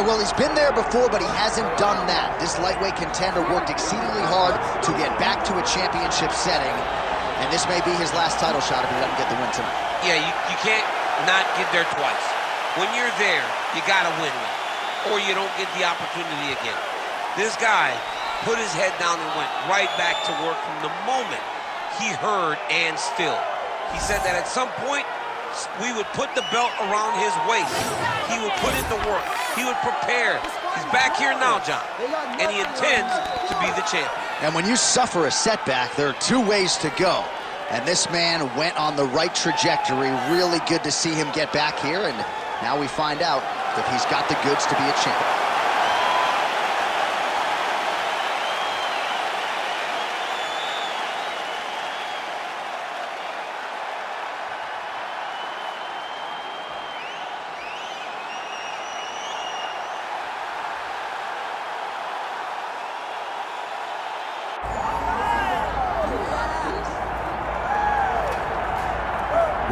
well, he's been there before, but he hasn't done that. This lightweight contender worked exceedingly hard to get back to a championship setting, and this may be his last title shot if he doesn't get the win tonight. Yeah, you can't not get there twice. When you're there, you gotta win one, or you don't get the opportunity again. This guy put his head down and went right back to work from the moment he heard and still. He said that at some point, we would put the belt around his waist. He would put in the work. He would prepare. He's back here now, John, and he intends to be the champion. And when you suffer a setback, there are two ways to go. And this man went on the right trajectory. Really good to see him get back here, and now we find out if he's got the goods to be a champion.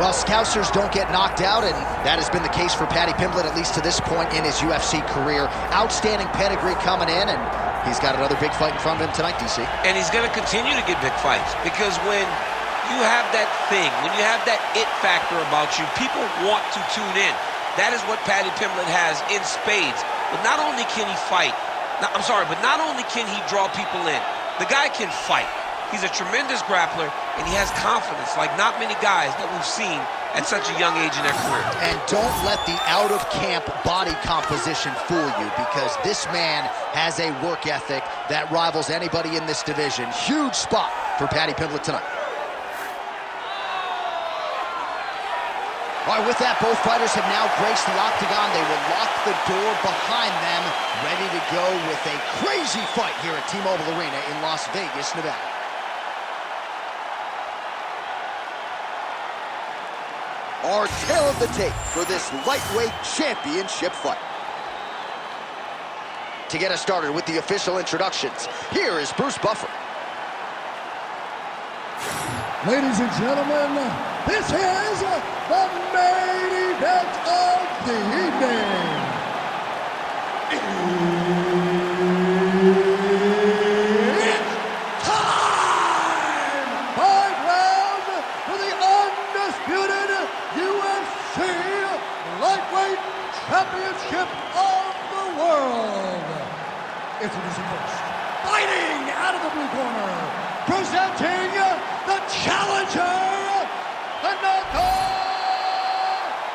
Well, Scousers don't get knocked out, and that has been the case for Paddy Pimblett, at least to this point in his UFC career. Outstanding pedigree coming in, and he's got another big fight in front of him tonight, DC. And he's going to continue to get big fights, because when you have that thing, when you have that it factor about you, people want to tune in. That is what Paddy Pimblett has in spades. But not only can he fight, but not only can he draw people in, the guy can fight. He's a tremendous grappler, and he has confidence like not many guys that we've seen at such a young age in their career. And don't let the out-of-camp body composition fool you, because this man has a work ethic that rivals anybody in this division. Huge spot for Paddy Pimblett tonight. All right, with that, both fighters have now graced the octagon. They will lock the door behind them, ready to go with a crazy fight here at T-Mobile Arena in Las Vegas, Nevada. Our tale of the tape for this lightweight championship fight. To get us started with the official introductions, here is Bruce Buffer. Ladies and gentlemen, this is the main event of the evening. It's time! 5 rounds for the undisputed UFC Lightweight Championship of the world. Introducing first, fighting out of the blue corner, presenting the challenger, Renato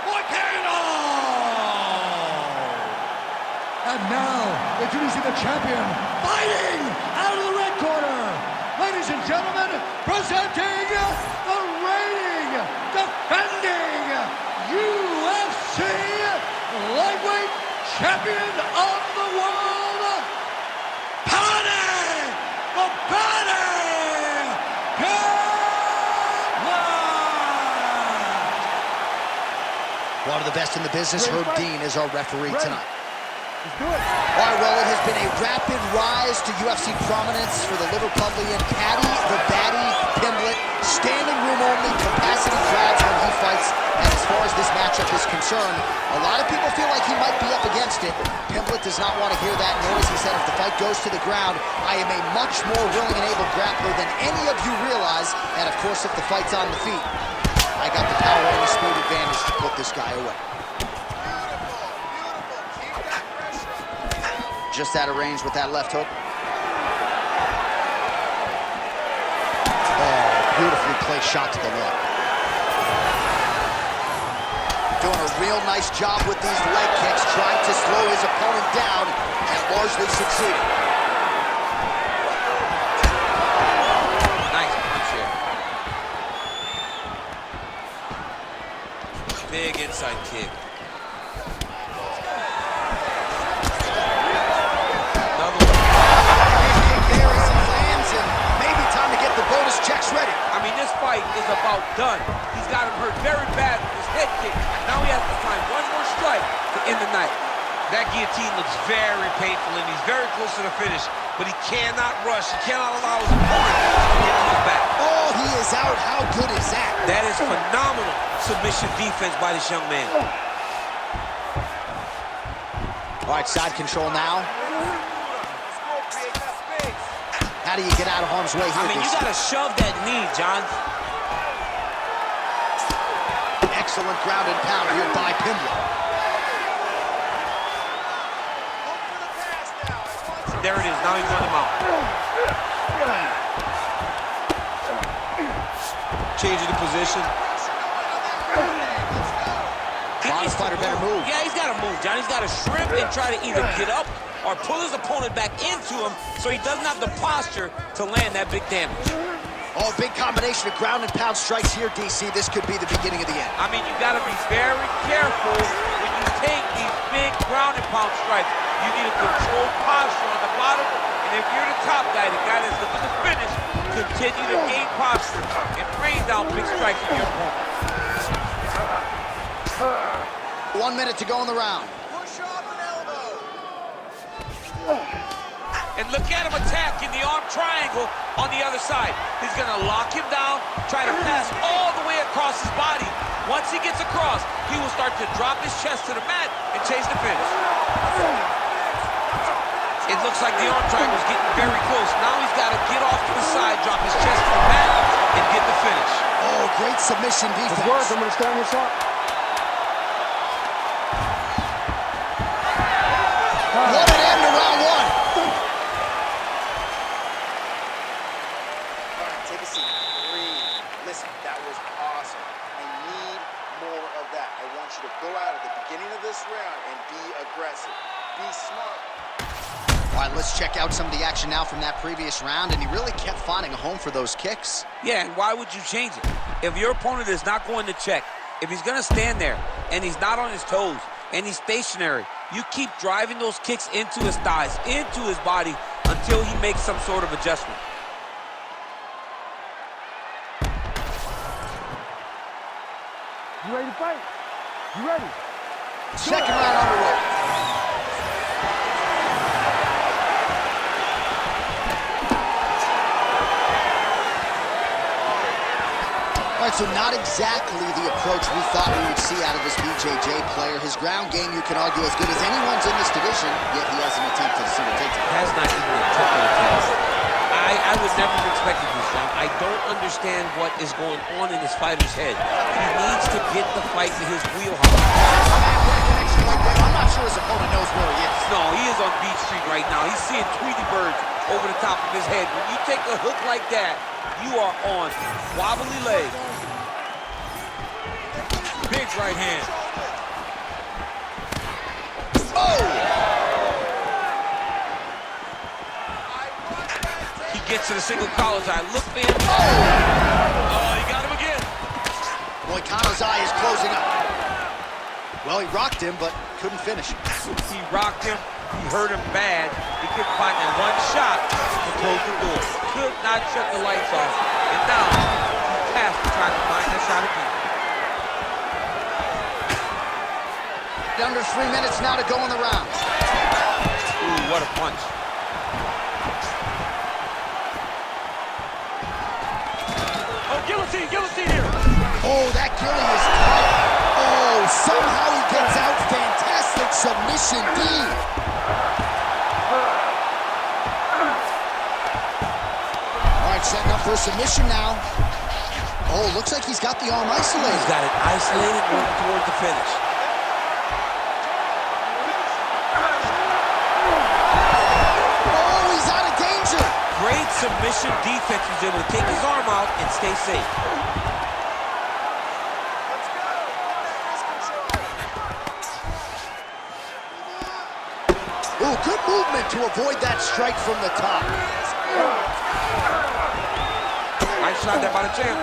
Moicano. And now, introducing the champion, fighting out of the red corner. Ladies and gentlemen, presenting the reigning, defending UFC Lightweight Champion of the world, Paddy Pimblett. One of the best in the business, Herb Dean, is our referee tonight. Let's do it. All right, well, it has been a rapid rise to UFC prominence for the Liverpudlian Paddy the Baddy Pimblett. Standing room only, capacity crowds when he fights. And as far as this matchup is concerned, a lot of people feel like he might be up against it. Pimblett does not want to hear that noise. He said, if the fight goes to the ground, I am a much more willing and able grappler than any of you realize. And of course, if the fight's on the feet, I got the power and the speed advantage to put this guy away. Just out of range with that left hook. Oh, beautifully placed shot to the leg. Doing a real nice job with these leg kicks, trying to slow his opponent down and largely succeeding. Nice punch here. Big inside kick. Bonus checks ready. I mean, this fight is about done. He's got him hurt very bad with his head kick. Now he has to find one more strike to end the night. That guillotine looks very painful, and he's very close to the finish, but he cannot rush. He cannot allow his opponent to get to his back. Oh, he is out. How good is that? That is phenomenal submission defense by this young man. All right, side control now. How do you get out of harm's way here? I mean, you gotta shove that knee, John. Excellent ground and pound here by Pimblett. There it is, now he's run him out. Changing the position. Honest fighter better move. Yeah, he's got to move, John. He's got to shrimp and try to either get up or pull his opponent back into him so he doesn't have the posture to land that big damage. Oh, big combination of ground and pound strikes here, DC. This could be the beginning of the end. I mean, you got to be very careful when you take these big ground and pound strikes. You need a controlled posture on the bottom, and if you're the top guy, the guy that's looking to finish, continue to gain posture and rain down big strikes on your opponent. 1 minute to go in the round. Push off an elbow. And look at him attacking the arm triangle on the other side. He's going to lock him down, try to pass all the way across his body. Once he gets across, he will start to drop his chest to the mat and chase the finish. It looks like the arm triangle is getting very close. Now he's got to get off to the side, drop his chest to the mat, and get the finish. Oh, great submission defense. Good work. I'm going to stand this up. What an end to round one. All right, take a seat. Breathe. Listen, that was awesome. I need more of that. I want you to go out at the beginning of this round and be aggressive. Be smart. All right, let's check out some of the action now from that previous round, and he really kept finding a home for those kicks. Yeah, and why would you change it? If your opponent is not going to check, if he's going to stand there and he's not on his toes and he's stationary, you keep driving those kicks into his thighs, into his body, until he makes some sort of adjustment. You ready to fight? You ready? Second round underway. All right, so not exactly the approach we thought we would see out of this BJJ player. His ground game, you can argue, as good as anyone's in this division, yet he hasn't attempted a single takedown. Has not even attempted a takedown. I would never have expected this, John. I don't understand what is going on in this fighter's head. He needs to get the fight to his wheelhouse. I'm not sure his opponent knows where he is. No, he is on Beach Street right now. He's seeing Tweety birds over the top of his head. When you take a hook like that, you are on wobbly legs. Big right hand. Oh! He gets to the single collar tie. Look for him. Oh, he got him again. Moicano's eye is closing up. Well, he rocked him, but couldn't finish. He rocked him. He hurt him bad. He couldn't find that one shot to close the door. Could not shut the lights off. And now he has to try to find that shot again. Under 3 minutes now to go in the round. Ooh, what a punch. Oh, guillotine here. Oh, that killing is tough. Oh, somehow he gets out. Fantastic submission D. All right, setting up for a submission now. Oh, looks like he's got the arm isolated. He's got it isolated, moving towards the finish. Great submission defense. He's able to take his arm out and stay safe. Let's go. Ooh, good movement to avoid that strike from the top. Nice shot there by the champ.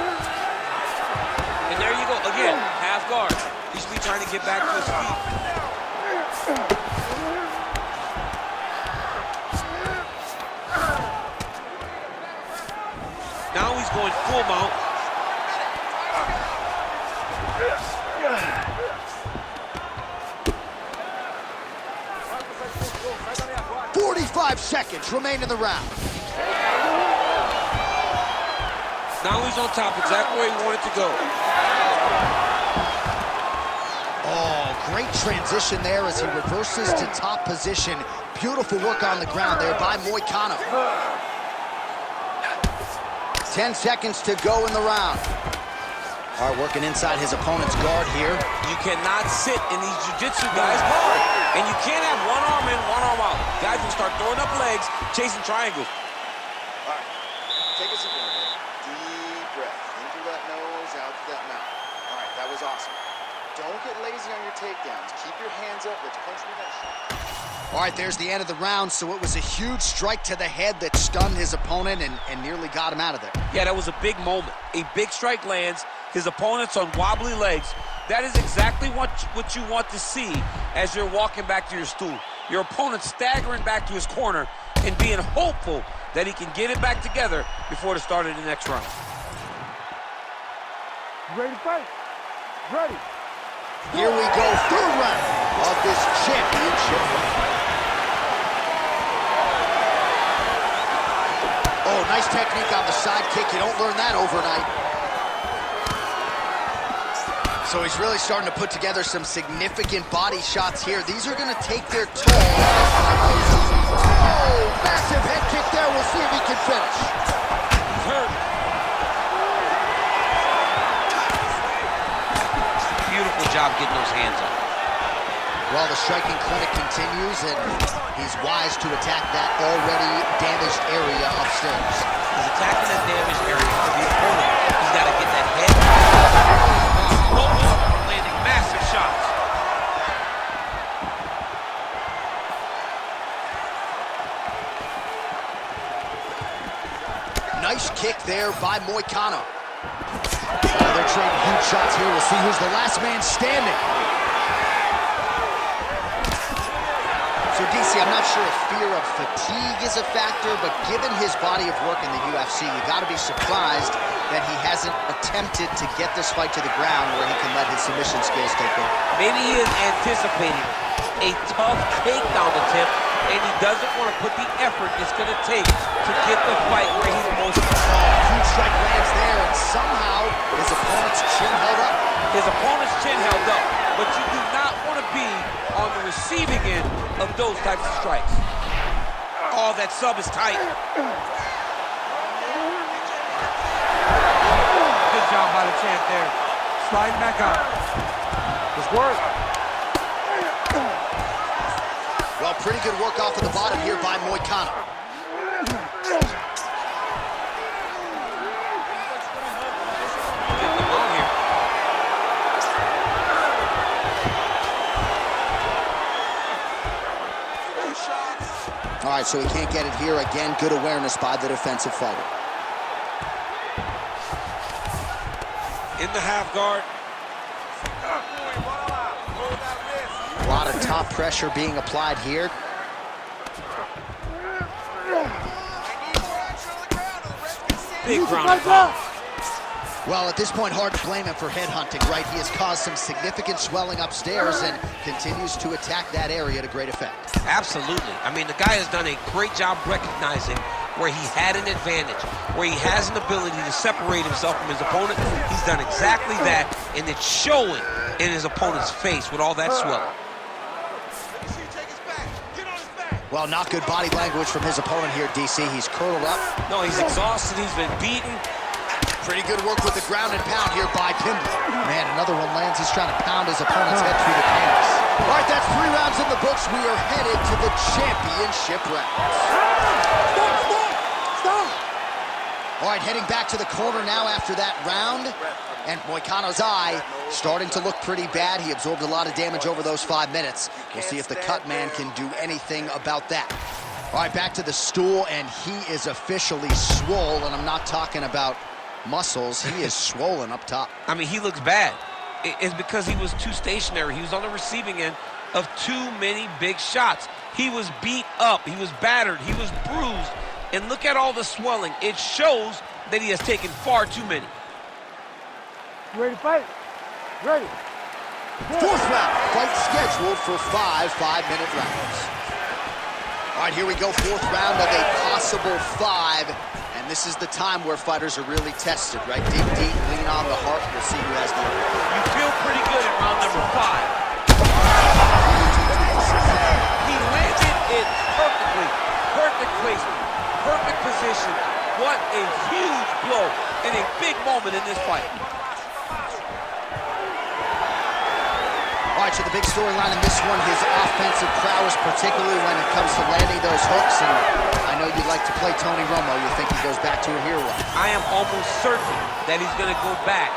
And there you go. Again, half guard. He should be trying to get back to his feet. Now he's going full mount. "45 seconds remain in the round." Now he's on top, exactly where he wanted to go. Oh, great transition there as he reverses to top position. Beautiful work on the ground there by Moicano. 10 seconds to go in the round. All right, working inside his opponent's guard here. You cannot sit in these jiu-jitsu guys hard. And you can't have one arm in, one arm out. Guys will start throwing up legs, chasing triangles. All right, take a seat, everybody. Deep breath. In through that nose, out through that mouth. All right, that was awesome. Don't get lazy on your takedowns. Keep your hands up. Let's punch through that shot. All right, there's the end of the round, so it was a huge strike to the head that stunned his opponent and nearly got him out of there. Yeah, that was a big moment. A big strike lands, his opponent's on wobbly legs. That is exactly what you want to see as you're walking back to your stool. Your opponent staggering back to his corner and being hopeful that he can get it back together before the start of the next round. Ready to fight? Ready. Here we go, third round of this championship fight. Oh, nice technique on the side kick. You don't learn that overnight. So he's really starting to put together some significant body shots here. These are going to take their toll. Oh, massive head kick there. We'll see if he can finish. He's hurt. Beautiful job getting those hands up. Well, the striking clinic continues, and he's wise to attack that already damaged area upstairs. He's attacking that damaged area for the opponent. He's got to get that head. Landing massive shots. Nice kick there by Moicano. Oh, they're trading huge shots here. We'll see who's the last man standing. So, DC, I'm not sure if fear of fatigue is a factor, but given his body of work in the UFC, you got to be surprised that he hasn't attempted to get this fight to the ground where he can let his submission skills take over. Maybe he is anticipating a tough takedown attempt, and he doesn't want to put the effort it's going to take to get the fight where he's most comfortable. Huge strike lands there, and somehow his opponent's chin held up. His opponent's chin held up, but you do not want to be on the receiving end of those types of strikes. Oh, that sub is tight. Good job by the champ there. Sliding back up. It's work. Well, pretty good work off of the bottom here by Moicano. Getting them on here. All right, so he can't get it here. Again, good awareness by the defensive fighter. In the half guard. A lot of top pressure being applied here. Big ground and pound. Well, at this point, hard to blame him for headhunting, right? He has caused some significant swelling upstairs and continues to attack that area to great effect. Absolutely. I mean, the guy has done a great job recognizing where he had an advantage, where he has an ability to separate himself from his opponent. He's done exactly that, and it's showing in his opponent's face with all that swelling. Well, not good body language from his opponent here, DC. He's curled up. No, he's exhausted. He's been beaten. Pretty good work with the ground and pound here by Pimblett. Man, another one lands. He's trying to pound his opponent's head through the canvas. All right, that's 3 rounds in the books. We are headed to the championship rounds. Stop! All right, heading back to the corner now after that round. And Moicano's eye starting to look pretty bad. He absorbed a lot of damage over those 5 minutes. We'll see if the cut man can do anything about that. All right, back to the stool, and he is officially swole, and I'm not talking about muscles. He is swollen up top. I mean, he looks bad. It's because he was too stationary. He was on the receiving end of too many big shots. He was beat up. He was battered. He was bruised. And look at all the swelling. It shows that he has taken far too many. Ready to fight? Ready. 4th round, fight scheduled for 5 5-minute rounds. All right, here we go, 4th round of a possible 5. And this is the time where fighters are really tested, right? Dig deep, lean on the heart. We'll see who has the upper. You feel pretty good at round number 5. He landed it perfectly. Perfect placement, perfect position. What a huge blow in a big moment in this fight. All right, so the big storyline in this one, his offensive prowess, particularly when it comes to landing those hooks. And I know you like to play Tony Romo. You think he goes back to it here? What? I am almost certain that he's going to go back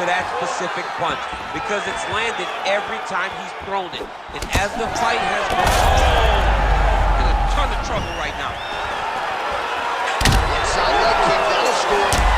to that specific punch because it's landed every time he's thrown it. And as the fight has gone on, in a ton of trouble right now. Inside leg kick, that'll score.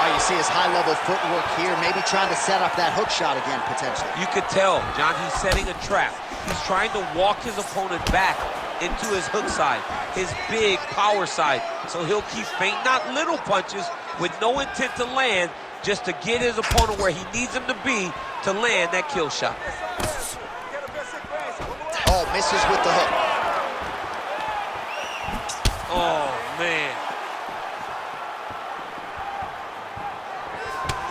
You see his high-level footwork here, maybe trying to set up that hook shot again, potentially. You could tell, John, he's setting a trap. He's trying to walk his opponent back into his hook side, his big power side. So he'll keep feint, not little punches, with no intent to land, just to get his opponent where he needs him to be to land that kill shot. Oh, misses with the hook. Oh, man.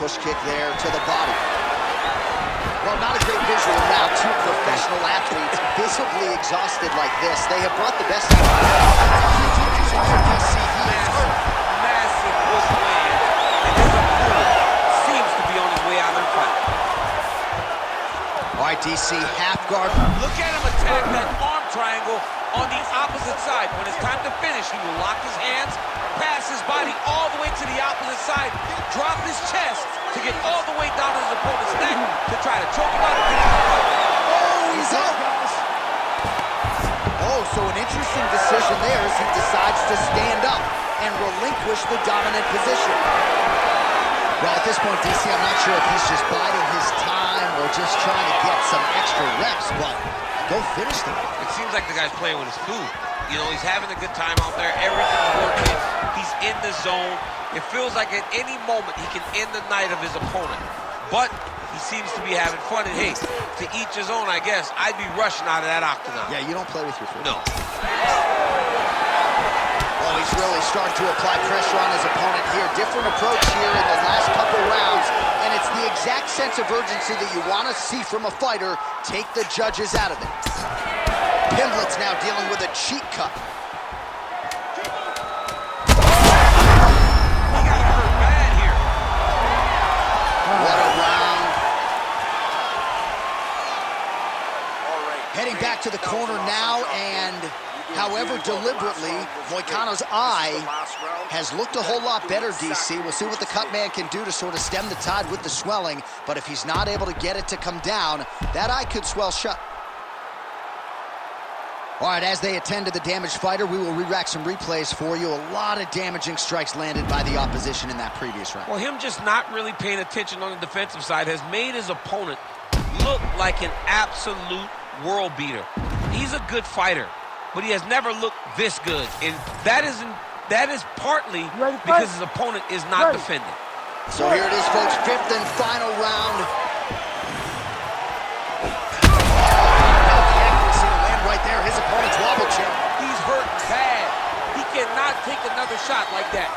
Push kick there to the body. Well, not a great visual now. Two professional athletes visibly exhausted like this. They have brought the best out of Massive push land. And his opponent seems to be on his way out of the fight. All right, DC, half guard. Look at him attack that arm triangle on the opposite side. When it's time to finish, he will lock his hands, pass his body all the way to the opposite side, drop his chest to get all the way down to his opponent's neck to try to choke him out and finish the fight. Oh, he's out. Oh, so an interesting decision there as he decides to stand up and relinquish the dominant position. Well, at this point, DC, I'm not sure if he's just biding his time or just trying to get some extra reps, but go finish them. It seems like the guy's playing with his food. You know, he's having a good time out there. Everything's working. He's in the zone. It feels like at any moment he can end the night of his opponent. But he seems to be having fun. And hey, to each his own, I guess. I'd be rushing out of that octagon. Yeah, you don't play with your food. No. Oh, he's really starting to apply pressure on his opponent here. Different approach here in the last couple rounds. And it's the exact sense of urgency that you want to see from a fighter. Take the judges out of it. Pimblett's now dealing with a cheek cut. He got hurt bad here. What a round. Heading back to the corner now, and however deliberately, Moicano's eye has looked a whole lot better, DC. We'll see what the cut man can do to sort of stem the tide with the swelling, but if he's not able to get it to come down, that eye could swell shut. All right, as they attend to the damaged fighter, we will re-rack some replays for you. A lot of damaging strikes landed by the opposition in that previous round. Well, him just not really paying attention on the defensive side has made his opponent look like an absolute world beater. He's a good fighter, but he has never looked this good. And that is partly because his opponent is not defending. So here it is, folks, fifth and final round. Right there, his opponent's wobble chin. He's hurt bad. He cannot take another shot like that.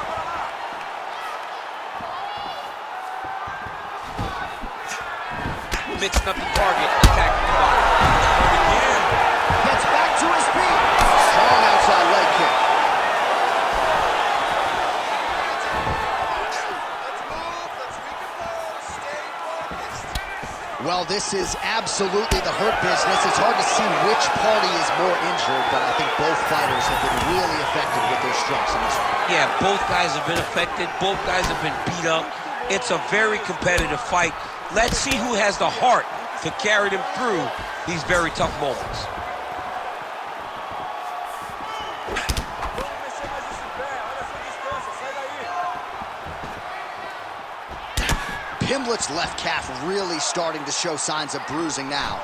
Mixing up the target, attacking the body. Again. Gets back to his feet. Strong outside leg kick. Well, this is absolutely the hurt business. It's hard to see which party is more injured, but I think both fighters have been really affected with their strikes in this one. Yeah, both guys have been affected. Both guys have been beat up. It's a very competitive fight. Let's see who has the heart to carry them through these very tough moments. Pimblett's left calf really starting to show signs of bruising now.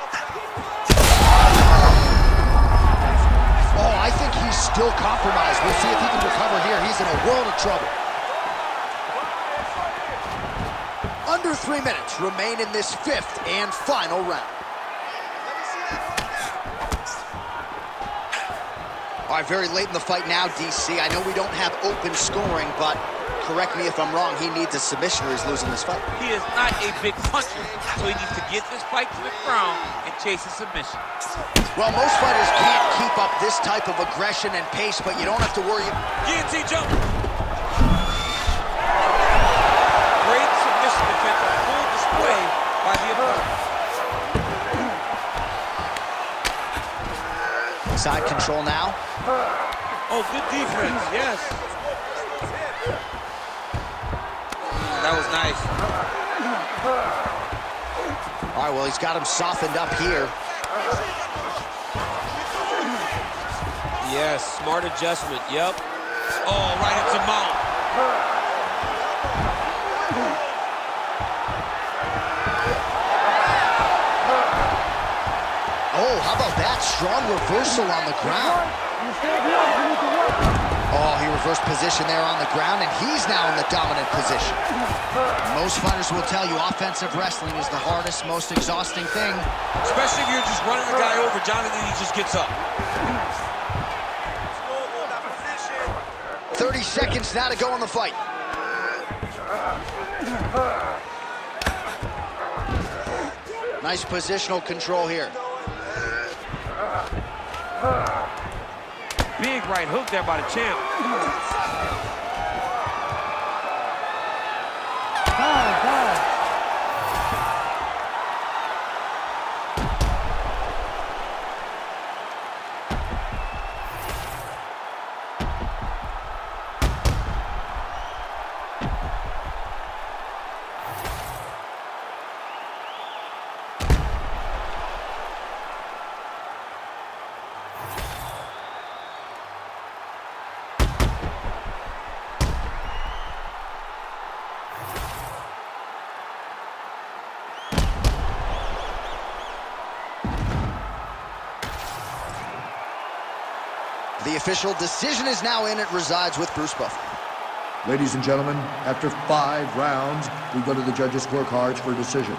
Oh, I think he's still compromised. We'll see if he can recover here. He's in a world of trouble. Under 3 minutes remain in this fifth and final round. All right, very late in the fight now, DC. I know we don't have open scoring, but correct me if I'm wrong, he needs a submission or he's losing this fight. He is not a big puncher, so he needs to get this fight to the ground and chase a submission. Well, most fighters can't keep up this type of aggression and pace, but you don't have to worry. Guillotine jump. Great submission defense on full display by the opponent. Side control now. Oh, good defense, yes. That was nice. All right, well, he's got him softened up here. Yes, smart adjustment, yep. Oh, right into mount. Oh, how about that? Strong reversal on the ground. Oh, he reversed position there on the ground, and he's now in the dominant position. Most fighters will tell you offensive wrestling is the hardest, most exhausting thing. Especially if you're just running the guy over, Jonathan, he just gets up. 30 seconds now to go in the fight. Nice positional control here. Big right hook there by the champ. The official decision is now in. It resides with Bruce Buffer. Ladies and gentlemen, after 5 rounds, we go to the judges' scorecards for decision.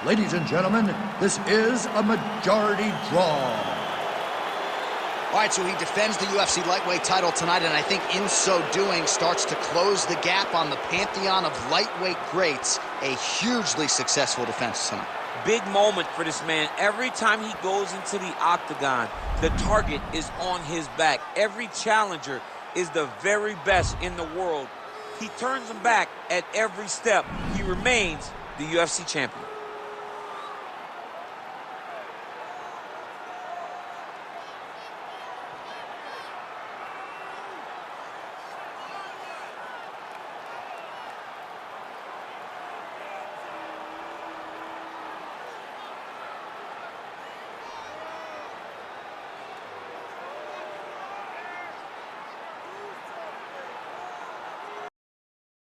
Ladies and gentlemen, this is a majority draw. All right, so he defends the UFC lightweight title tonight, and I think in so doing starts to close the gap on the pantheon of lightweight greats. A hugely successful defense tonight. Big moment for this man. Every time he goes into the octagon, the target is on his back. Every challenger is the very best in the world. He turns them back at every step. He remains the UFC champion.